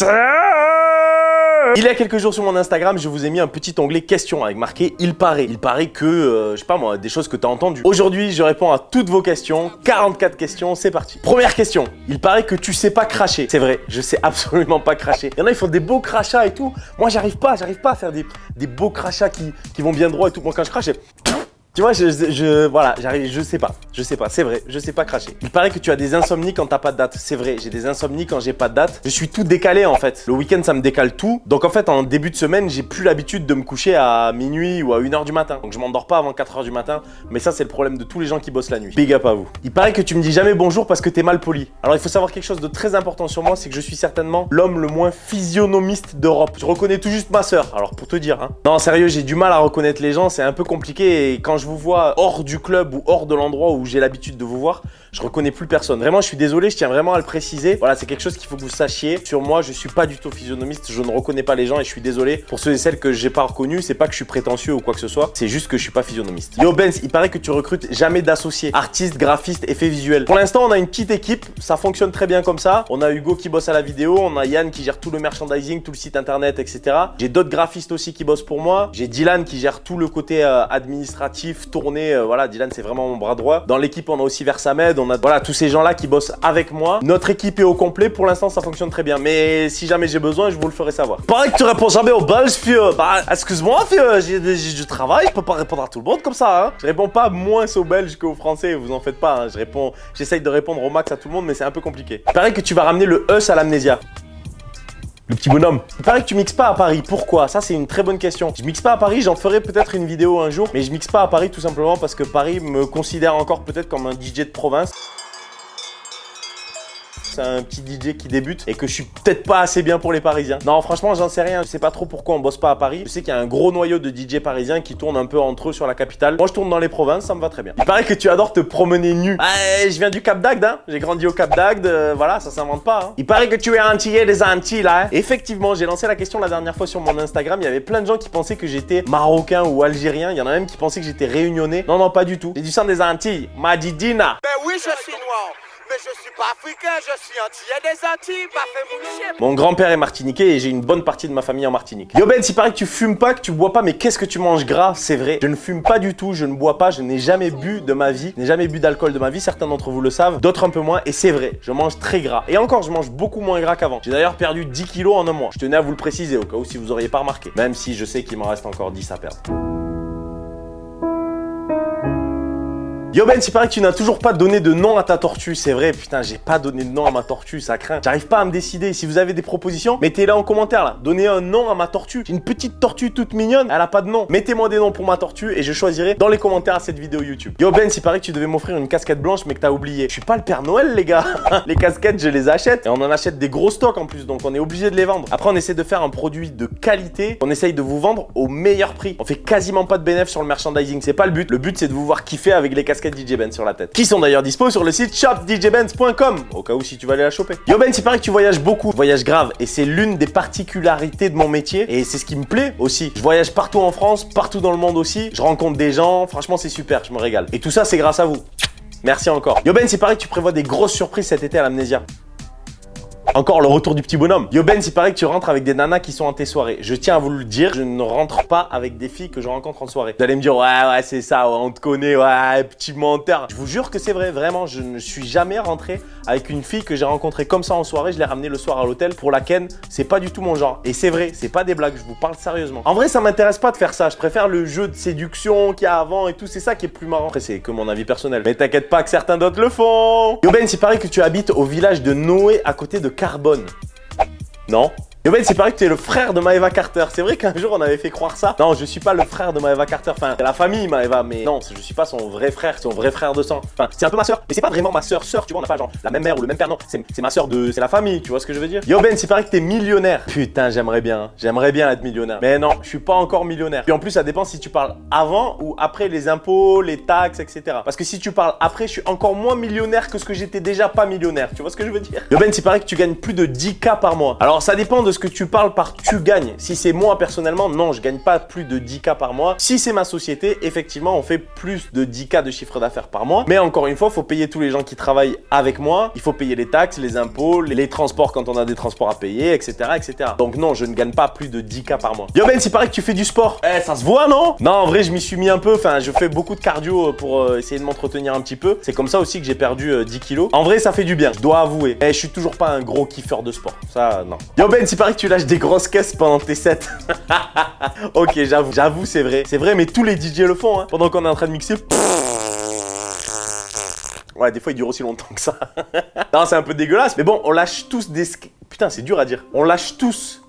Il y a quelques jours sur mon Instagram, je vous ai mis un petit onglet questions avec marqué « Il paraît ». Il paraît que, je sais pas moi, des choses que tu as entendues. Aujourd'hui, je réponds à toutes vos questions. 44 questions, c'est parti. Première question. Il paraît que tu sais pas cracher. C'est vrai, je sais absolument pas cracher. Il y en a, ils font des beaux crachats et tout. Moi, j'arrive pas à faire des beaux crachats qui vont bien droit et tout. Moi, quand je crache, tu vois, voilà, je sais pas, c'est vrai, je sais pas cracher. Il paraît que tu as des insomnies quand t'as pas de date. C'est vrai, j'ai des insomnies quand j'ai pas de date. Je suis tout décalé en fait. Le week-end, ça me décale tout. Donc en fait, en début de semaine, j'ai plus l'habitude de me coucher à minuit ou à 1h du matin. Donc je m'endors pas avant 4h du matin. Mais ça, c'est le problème de tous les gens qui bossent la nuit. Big up à vous. Il paraît que tu me dis jamais bonjour parce que t'es mal poli. Alors il faut savoir quelque chose de très important sur moi, c'est que je suis certainement l'homme le moins physionomiste d'Europe. Je reconnais tout juste ma sœur. Alors pour te dire, hein. Non, sérieux, j'ai du mal à reconnaître les gens. C'est un peu compliqué et quand je vous vois hors du club ou hors de l'endroit où j'ai l'habitude de vous voir, je reconnais plus personne. Vraiment, je suis désolé, je tiens vraiment à le préciser. Voilà, c'est quelque chose qu'il faut que vous sachiez. Sur moi, je suis pas du tout physionomiste, je ne reconnais pas les gens et je suis désolé pour ceux et celles que j'ai pas reconnus. C'est pas que je suis prétentieux ou quoi que ce soit, c'est juste que je suis pas physionomiste. Yo Benz, il paraît que tu recrutes jamais d'associés, artistes, graphistes, effets visuels. Pour l'instant, on a une petite équipe, ça fonctionne très bien comme ça. On a Hugo qui bosse à la vidéo, on a Yann qui gère tout le merchandising, tout le site internet, etc. J'ai d'autres graphistes aussi qui bossent pour moi. J'ai Dylan qui gère tout le côté administratif, tourné. Voilà, Dylan, c'est vraiment mon bras droit. Dans l'équipe, on a aussi Versamed, on a voilà, tous ces gens-là qui bossent avec moi. Notre équipe est au complet. Pour l'instant, ça fonctionne très bien. Mais si jamais j'ai besoin, je vous le ferai savoir. Pareil que tu réponds jamais aux Belges, fieu. Bah, excuse-moi, fieu, j'ai du travail, je peux pas répondre à tout le monde comme ça. Hein. Je réponds pas moins aux Belges qu'aux Français, vous en faites pas. Hein. J'essaye de répondre au max à tout le monde, mais c'est un peu compliqué. Pareil que tu vas ramener le us à l'amnésia. Le petit bonhomme. Il paraît que tu mixes pas à Paris. Pourquoi? Ça, c'est une très bonne question. Je mixe pas à Paris, j'en ferai peut-être une vidéo un jour, mais je mixe pas à Paris tout simplement parce que Paris me considère encore peut-être comme un DJ de province. C'est un petit DJ qui débute et que je suis peut-être pas assez bien pour les Parisiens. Non, franchement, j'en sais rien. Je sais pas trop pourquoi on bosse pas à Paris. Je sais qu'il y a un gros noyau de DJ parisiens qui tournent un peu entre eux sur la capitale. Moi, je tourne dans les provinces, ça me va très bien. Il paraît que tu adores te promener nu. Je viens du Cap d'Agde, hein. J'ai grandi au Cap d'Agde, voilà, ça s'invente pas. Hein. Il paraît que tu es antillais des Antilles, là. Hein. Effectivement, j'ai lancé la question la dernière fois sur mon Instagram. Il y avait plein de gens qui pensaient que j'étais marocain ou algérien. Il y en a même qui pensaient que j'étais réunionnais. Non, non, pas du tout. J'ai du sang des Antilles. Madidina. Ben oui, je suis noir. Mais je suis pas africain, je suis antillais des Antilles, pas fait mon. Mon grand-père est martiniquais et j'ai une bonne partie de ma famille en Martinique. Yo Ben, il paraît que tu fumes pas, que tu bois pas, mais qu'est-ce que tu manges gras? C'est vrai. Je ne fume pas du tout, je ne bois pas, je n'ai jamais bu de ma vie, je n'ai jamais bu d'alcool de ma vie. Certains d'entre vous le savent, d'autres un peu moins. Et c'est vrai, je mange très gras. Et encore, je mange beaucoup moins gras qu'avant. J'ai d'ailleurs perdu 10 kilos en un mois. Je tenais à vous le préciser au cas où si vous auriez pas remarqué. Même si je sais qu'il m'en reste encore 10 à perdre. Yo Ben, il paraît que tu n'as toujours pas donné de nom à ta tortue. C'est vrai, putain, j'ai pas donné de nom à ma tortue, ça craint. J'arrive pas à me décider. Si vous avez des propositions, mettez-les en commentaire là. Donnez un nom à ma tortue. J'ai une petite tortue toute mignonne, elle a pas de nom. Mettez-moi des noms pour ma tortue et je choisirai dans les commentaires à cette vidéo YouTube. Yo Ben, il paraît que tu devais m'offrir une casquette blanche mais que t'as oublié. Je suis pas le Père Noël les gars. Les casquettes, je les achète et on en achète des gros stocks en plus, donc on est obligé de les vendre. Après, on essaie de faire un produit de qualité. On essaye de vous vendre au meilleur prix. On fait quasiment pas de bénéfice sur le merchandising, c'est pas le but. Le but, c'est de vous voir kiffer avec les casquettes DJ Ben sur la tête. Qui sont d'ailleurs dispo sur le site shopdjbenz.com au cas où si tu vas aller la choper. Yo Ben, il paraît que tu voyages beaucoup, voyages grave et c'est l'une des particularités de mon métier et c'est ce qui me plaît aussi. Je voyage partout en France, partout dans le monde aussi, je rencontre des gens, franchement c'est super, je me régale. Et tout ça c'est grâce à vous. Merci encore. Yo Ben, il paraît que tu prévois des grosses surprises cet été à l'Amnésia. Encore le retour du petit bonhomme. Yo Ben, il paraît que tu rentres avec des nanas qui sont à tes soirées. Je tiens à vous le dire, je ne rentre pas avec des filles que je rencontre en soirée. Vous allez me dire, ouais, c'est ça, ouais, on te connaît, ouais, petit menteur. Je vous jure que c'est vrai, vraiment, je ne suis jamais rentré avec une fille que j'ai rencontrée comme ça en soirée. Je l'ai ramenée le soir à l'hôtel pour la ken. C'est pas du tout mon genre. Et c'est vrai, c'est pas des blagues, je vous parle sérieusement. En vrai, ça m'intéresse pas de faire ça. Je préfère le jeu de séduction qu'il y a avant et tout. C'est ça qui est plus marrant. Après, c'est que mon avis personnel. Mais t'inquiète pas que certains d'autres le font. Yo Ben, il paraît que tu habites au village de Noé à côté de Carbone. Non. Yo Ben, c'est pareil que tu es le frère de Maeva Carter. C'est vrai qu'un jour on avait fait croire ça. Non, je suis pas le frère de Maeva Carter. Enfin, c'est la famille Maeva, mais non, je suis pas son vrai frère de sang. Enfin, c'est un peu ma soeur, mais c'est pas vraiment ma soeur. Tu vois, on n'a pas genre la même mère ou le même père. Non, c'est ma soeur de, c'est la famille. Tu vois ce que je veux dire? Yo Ben, c'est pareil que t'es millionnaire. Putain, j'aimerais bien être millionnaire. Mais non, je suis pas encore millionnaire. Puis en plus, ça dépend si tu parles avant ou après les impôts, les taxes, etc. Parce que si tu parles après, je suis encore moins millionnaire que ce que j'étais déjà pas millionnaire. Tu vois ce que je veux dire? Yo Ben, c'est pareil que tu gagnes plus de 10K par mois. Alors ça dépend de ce ce que tu parles par tu gagnes. Si c'est moi personnellement, non, je gagne pas plus de 10K par mois. Si c'est ma société, effectivement, on fait plus de 10K de chiffre d'affaires par mois. Mais encore une fois, il faut payer tous les gens qui travaillent avec moi. Il faut payer les taxes, les impôts, les transports quand on a des transports à payer, etc., etc. Donc non, je ne gagne pas plus de 10K par mois. Yo Ben, il paraît que tu fais du sport. Eh, ça se voit, non? Non, en vrai, je m'y suis mis un peu. Enfin, je fais beaucoup de cardio pour essayer de m'entretenir un petit peu. C'est comme ça aussi que j'ai perdu 10 kilos. En vrai, ça fait du bien, je dois avouer. Eh, je suis toujours pas un gros kiffeur de sport. Ça, non. Yo Ben, il paraît que tu lâches des grosses caisses pendant tes sets. Ok, j'avoue, c'est vrai. C'est vrai, mais tous les DJ le font, hein. Pendant qu'on est en train de mixer. Ouais, des fois, il dure aussi longtemps que ça. Non, c'est un peu dégueulasse. Mais bon, on lâche tous des... Putain, c'est dur à dire. On lâche tous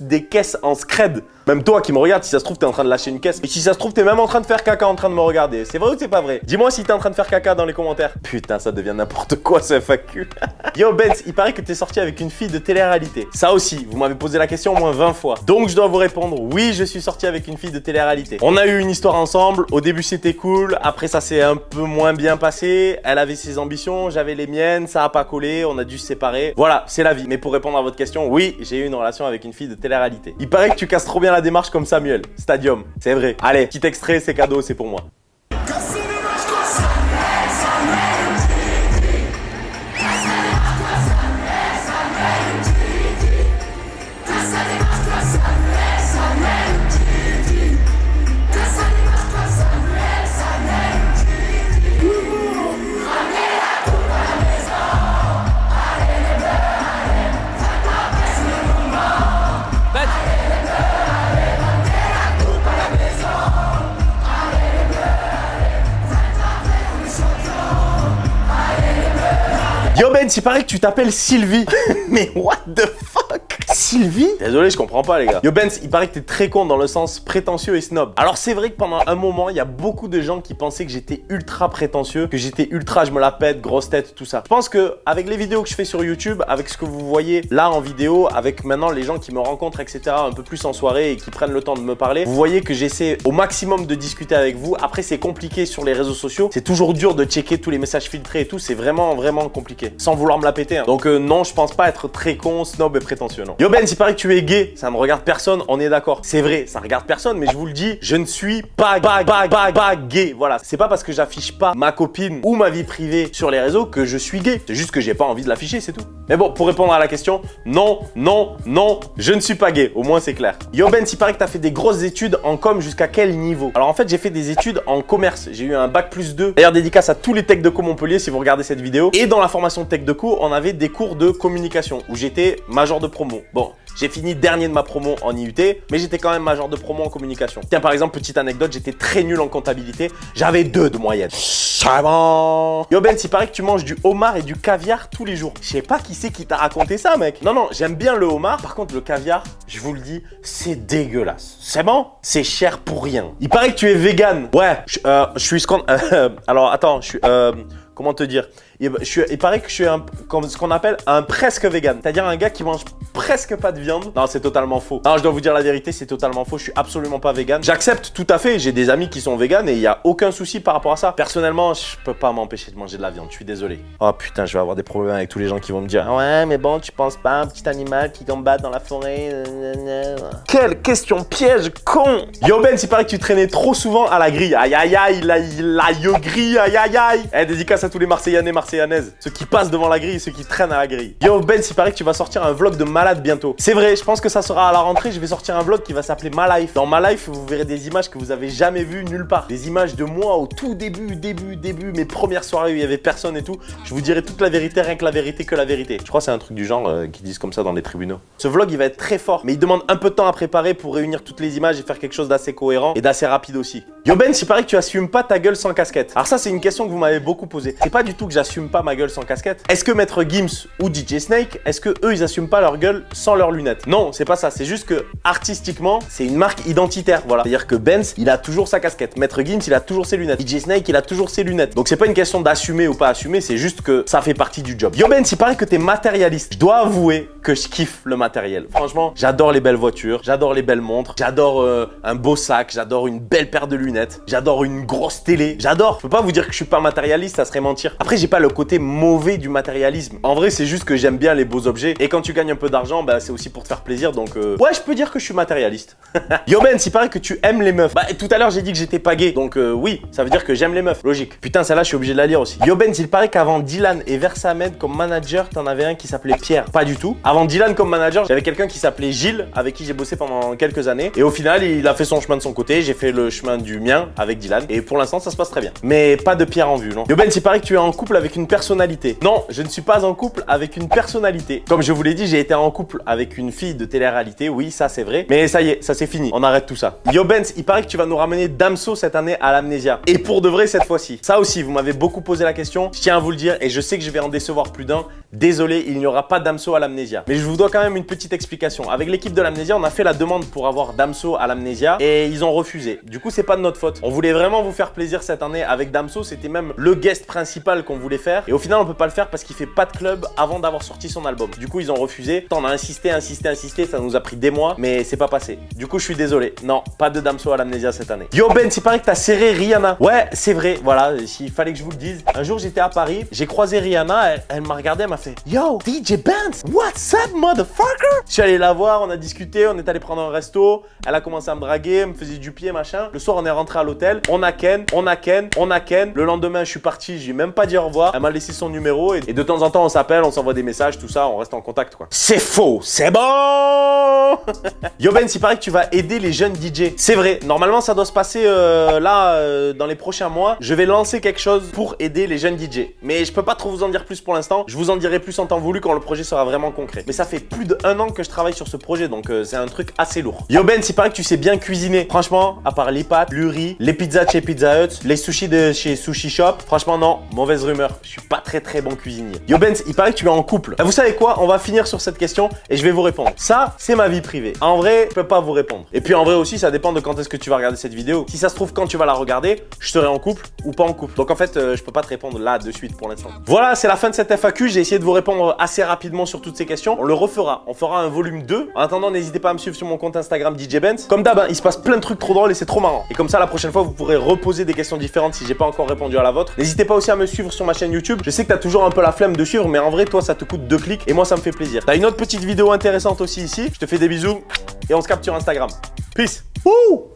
des caisses en scred. Même toi qui me regardes, si ça se trouve, t'es en train de lâcher une caisse. Et si ça se trouve, t'es même en train de faire caca en train de me regarder. C'est vrai ou c'est pas vrai? Dis-moi si t'es en train de faire caca dans les commentaires. Putain, ça devient n'importe quoi ce FAQ. Yo Benz, il paraît que t'es sorti avec une fille de télé-réalité. Ça aussi, vous m'avez posé la question au moins 20 fois. Donc je dois vous répondre, oui, je suis sorti avec une fille de télé-réalité. On a eu une histoire ensemble. Au début, c'était cool. Après, ça s'est un peu moins bien passé. Elle avait ses ambitions, j'avais les miennes. Ça a pas collé. On a dû se séparer. Voilà, c'est la vie. Mais pour répondre à votre question, oui, j'ai eu une relation avec une fille de télé-réalité. Il paraît que tu casses trop bien la démarche comme Samuel. Stadium, c'est vrai. Allez, petit extrait, c'est cadeau, c'est pour moi. Yo Ben, il paraît que tu t'appelles Sylvie. Mais what the fuck? Sylvie? Désolé, je comprends pas les gars. Yo Ben, il paraît que t'es très con dans le sens prétentieux et snob. Alors c'est vrai que pendant un moment, il y a beaucoup de gens qui pensaient que j'étais ultra prétentieux, que j'étais ultra, je me la pète, grosse tête, tout ça. Je pense que avec les vidéos que je fais sur YouTube, avec ce que vous voyez là en vidéo, avec maintenant les gens qui me rencontrent, etc., un peu plus en soirée et qui prennent le temps de me parler, vous voyez que j'essaie au maximum de discuter avec vous. Après, c'est compliqué sur les réseaux sociaux. C'est toujours dur de checker tous les messages filtrés et tout. C'est vraiment, vraiment compliqué. Sans vouloir me la péter. Hein. Donc non, je pense pas être très con, snob et prétentieux, non. Yo Ben, il paraît que tu es gay. Ça ne regarde personne, on est d'accord. C'est vrai, ça regarde personne, mais je vous le dis, je ne suis pas gay. Voilà, c'est pas parce que j'affiche pas ma copine ou ma vie privée sur les réseaux que je suis gay. C'est juste que j'ai pas envie de l'afficher, c'est tout. Mais bon, pour répondre à la question, non, je ne suis pas gay. Au moins, c'est clair. Yo Ben, il paraît que tu as fait des grosses études en com jusqu'à quel niveau? Alors en fait, j'ai fait des études en commerce. J'ai eu un bac+2. D'ailleurs, dédicace à tous les techs de co Montpellier si vous regardez cette vidéo. Et dans la formation tech de co, on avait des cours de communication où j'étais major de promo. Bon, j'ai fini dernier de ma promo en IUT, mais j'étais quand même major de promo en communication. Tiens, par exemple, petite anecdote, j'étais très nul en comptabilité. J'avais 2 de moyenne. Ça va. Yo Ben, il paraît que tu manges du homard et du caviar tous les jours. Je sais pas qui c'est qui t'a raconté ça, mec. Non, j'aime bien le homard. Par contre, le caviar, je vous le dis, c'est dégueulasse. C'est bon? C'est cher pour rien. Il paraît que tu es vegan. Ouais, je suis alors, attends, je suis... Comment te dire? Il paraît que je suis ce qu'on appelle un presque vegan. C'est-à-dire un gars qui mange presque pas de viande. Non, c'est totalement faux. Non, je dois vous dire la vérité, c'est totalement faux. Je suis absolument pas vegan. J'accepte tout à fait. J'ai des amis qui sont vegan et il y a aucun souci par rapport à ça. Personnellement, je peux pas m'empêcher de manger de la viande. Je suis désolé. Oh putain, je vais avoir des problèmes avec tous les gens qui vont me dire ouais, mais bon, tu penses pas un petit animal qui combat dans la forêt? Quelle question piège, con! Yo Ben, il paraît que tu traînais trop souvent à la grille. Aïe aïe aïe, la yo grille, aïe aïe aïe. Eh, dédicace à tous les Marseillanais, Marseillaises, ceux qui passent devant la grille et ceux qui traînent à la grille. Yo Ben, il paraît que tu vas sortir un vlog de malade bientôt. C'est vrai, je pense que ça sera à la rentrée. Je vais sortir un vlog qui va s'appeler Ma Life. Dans Ma Life, vous verrez des images que vous avez jamais vues nulle part. Des images de moi au tout début, mes premières soirées où il y avait personne et tout. Je vous dirai toute la vérité, rien que la vérité que la vérité. Je crois que c'est un truc du genre qu'ils disent comme ça dans les tribunaux. Ce vlog, il va être très fort, mais il demande un peu de temps à préparer pour réunir toutes les images et faire quelque chose d'assez cohérent et d'assez rapide aussi. Yo Ben, il paraît que tu assumes pas ta gueule sans casquette. Alors ça, c'est une question que vous m'avez beaucoup posée. C'est pas du tout que j'assume pas ma gueule sans casquette. Est-ce que Maître Gims ou DJ Snake, est-ce que eux ils assument pas leur gueule sans leurs lunettes? Non, c'est pas ça. C'est juste que artistiquement, c'est une marque identitaire. Voilà. C'est-à-dire que Benz, il a toujours sa casquette. Maître Gims, il a toujours ses lunettes. DJ Snake, il a toujours ses lunettes. Donc c'est pas une question d'assumer ou pas assumer, c'est juste que ça fait partie du job. Yo Ben, il paraît que t'es matérialiste. Je dois avouer que je kiffe le matériel. Franchement, j'adore les belles voitures, j'adore les belles montres, j'adore un beau sac, j'adore une belle paire de lunettes, j'adore une grosse télé. J'adore. Je peux pas vous dire que je suis pas matérialiste, ça serait mentir. Après, j'ai pas le côté mauvais du matérialisme. En vrai, c'est juste que j'aime bien les beaux objets. Et quand tu gagnes un peu d'argent, l'argent, bah, c'est aussi pour te faire plaisir. Donc, ouais, je peux dire que je suis matérialiste. Yo Ben, il paraît que tu aimes les meufs. Bah, tout à l'heure, j'ai dit que j'étais pas gay. Donc, oui, ça veut dire que j'aime les meufs. Logique. Putain, celle-là, je suis obligé de la lire aussi. Yo Ben, il paraît qu'avant Dylan et Versamed comme manager, t'en avais un qui s'appelait Pierre. Pas du tout. Avant Dylan comme manager, j'avais quelqu'un qui s'appelait Gilles, avec qui j'ai bossé pendant quelques années. Et au final, il a fait son chemin de son côté. J'ai fait le chemin du mien avec Dylan. Et pour l'instant, ça se passe très bien. Mais pas de Pierre en vue, non. Yo Ben, il paraît que tu es en couple avec une personnalité. Non, je ne suis pas en couple avec une personnalité. Comme je vous l'ai dit, j'ai été en couple avec une fille de télé-réalité. Oui, ça c'est vrai. Mais ça y est, ça c'est fini. On arrête tout ça. Yo Ben, il paraît que tu vas nous ramener Damso cette année à l'Amnésia. Et pour de vrai cette fois-ci. Ça aussi, vous m'avez beaucoup posé la question. Je tiens à vous le dire et je sais que je vais en décevoir plus d'un. Désolé, il n'y aura pas Damso à l'Amnésia. Mais je vous dois quand même une petite explication. Avec l'équipe de l'Amnésia, on a fait la demande pour avoir Damso à l'Amnésia et ils ont refusé. Du coup, c'est pas de notre faute. On voulait vraiment vous faire plaisir cette année avec Damso. C'était même le guest principal qu'on voulait faire. Et au final, on peut pas le faire parce qu'il fait pas de club avant d'avoir sorti son album. Du coup, ils ont refusé. On a insisté. Ça nous a pris des mois, mais c'est pas passé. Du coup, je suis désolé. Non, pas de Damso à l'Amnésia cette année. Yo Ben, il paraît que t'as serré Rihanna. Ouais, c'est vrai. Voilà, s'il fallait que je vous le dise. Un jour, j'étais à Paris. J'ai croisé Rihanna. Elle m'a regardé. Elle m'a fait Yo, DJ Benz, what's up, motherfucker? Je suis allé la voir. On a discuté. On est allé prendre un resto. Elle a commencé à me draguer. Elle me faisait du pied, machin. Le soir, on est rentré à l'hôtel. On a ken. Le lendemain, je suis parti. J'ai même pas dit au revoir. Elle m'a laissé son numéro. Et de temps en temps, on s'appelle. On s'envoie des messages. Tout ça. On reste en contact, quoi. C'est faux. C'est bon. Yo Ben, il paraît que tu vas aider les jeunes DJ. C'est vrai. Normalement, ça doit se passer dans les prochains mois. Je vais lancer quelque chose pour aider les jeunes DJ. Mais je peux pas trop vous en dire plus pour l'instant. Je vous en dirai plus en temps voulu quand le projet sera vraiment concret. Mais ça fait plus d'1 an que je travaille sur ce projet. Donc, c'est un truc assez lourd. Yo Ben, il paraît que tu sais bien cuisiner. Franchement, à part les pâtes, le riz, les pizzas de chez Pizza Hut, les sushis de chez Sushi Shop. Franchement, non. Mauvaise rumeur. Je suis pas très bon cuisinier. Yo Ben, il paraît que tu es en couple. Vous savez quoi? On va finir sur cette question et je vais vous répondre. Ça, c'est ma vie privée. En vrai, je peux pas vous répondre. Et puis en vrai aussi, ça dépend de quand est-ce que tu vas regarder cette vidéo. Si ça se trouve, quand tu vas la regarder, je serai en couple ou pas en couple. Donc en fait, je peux pas te répondre là de suite pour l'instant. Voilà, c'est la fin de cette FAQ. J'ai essayé de vous répondre assez rapidement sur toutes ces questions. On le refera. On fera un volume 2. En attendant, n'hésitez pas à me suivre sur mon compte Instagram DJ Benz. Comme d'hab, il se passe plein de trucs trop drôles et c'est trop marrant. Et comme ça, la prochaine fois, vous pourrez reposer des questions différentes si j'ai pas encore répondu à la vôtre. N'hésitez pas aussi à me suivre sur ma chaîne YouTube. Je sais que t'as toujours un peu la flemme de suivre, mais en vrai, toi, ça te coûte 2 clics et moi, ça me fait plaisir. T'as une autre petite vidéo intéressante aussi ici. Je te fais des bisous et on se capte sur Instagram. Peace. Wouh!